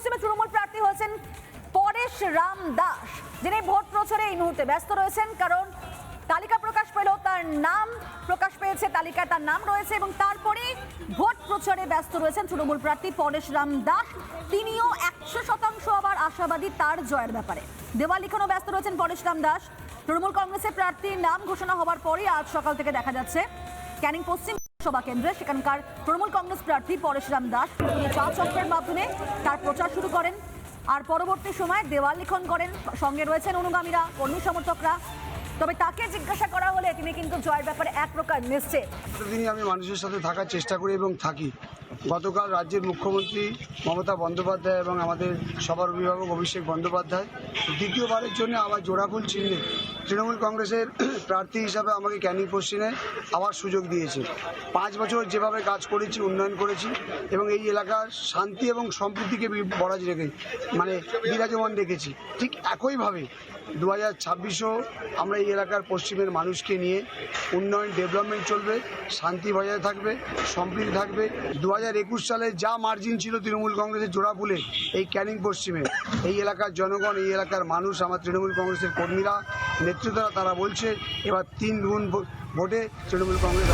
পশ্চিমে তৃণমূল প্রার্থী হয়েছেন পরেশ রাম দাস, যিনি ভোট প্রচারে এই মুহূর্তে ব্যস্ত রয়েছেন। কারণ তালিকা প্রকাশ পেল, তার নাম প্রকাশ পেয়েছে, তালিকায় তার নাম রয়েছে এবং তারপরে ভোট প্রচারে ব্যস্ত রয়েছেন তৃণমূল প্রার্থী পরেশ রাম দাস। তিনিও 100% আবার আশাবাদী তার জয়ের ব্যাপারে। দেওয়াল লিখনও ব্যস্ত রয়েছেন পরেশ রাম দাস। তৃণমূল কংগ্রেসের প্রার্থীর নাম ঘোষণা হওয়ার পরই আজ সকাল থেকে দেখা যাচ্ছে ক্যানিং পশ্চিম সভা কেন্দ্রে সেখানকার তৃণমূল কংগ্রেস প্রার্থী পরেশ রাম দাস প্রথমে চা চক্রের মাধ্যমে তার প্রচার শুরু করেন, আর পরবর্তী সময় দেওয়াল লিখন করেন। সঙ্গে রয়েছেন অনুগামীরা, কর্মী সমর্থকরা। তবে তাকে জিজ্ঞাসা করা হলে তিনি কিন্তু জয়ের ব্যাপারে এক প্রকার নিশ্চিত। প্রতিদিনই আমি মানুষের সাথে থাকার চেষ্টা করি এবং থাকি। গতকাল রাজ্যের মুখ্যমন্ত্রী মমতা বন্দ্যোপাধ্যায় এবং আমাদের সবার অভিভাবক অভিষেক বন্দ্যোপাধ্যায় দ্বিতীয়বারের জন্য আবার জোড়াফুল চিহ্নে তৃণমূল কংগ্রেসের প্রার্থী হিসাবে আমাকে ক্যানিং পশ্চিমে আবার সুযোগ দিয়েছে। 5 বছর যেভাবে কাজ করেছি, উন্নয়ন করেছি এবং এই এলাকার শান্তি এবং সম্প্রীতিকে বজায় রেখে বিরাজমান রেখেছি, ঠিক একইভাবে 2026ও আমরা এই এলাকার পশ্চিমের মানুষকে নিয়ে উন্নয়ন ডেভেলপমেন্ট চলবে, শান্তি বজায় থাকবে, সম্প্রীতি থাকবে। 2021 সালে যা মার্জিন ছিল তৃণমূল কংগ্রেসের জোড়াফুলে, এই ক্যানিং পশ্চিমে এই এলাকার জনগণ, এই এলাকার মানুষ, আমার তৃণমূল কংগ্রেসের কর্মীরা, নেতৃত্বরা তারা বলছে এবার 3 গুণ ভোটে তৃণমূল কংগ্রেস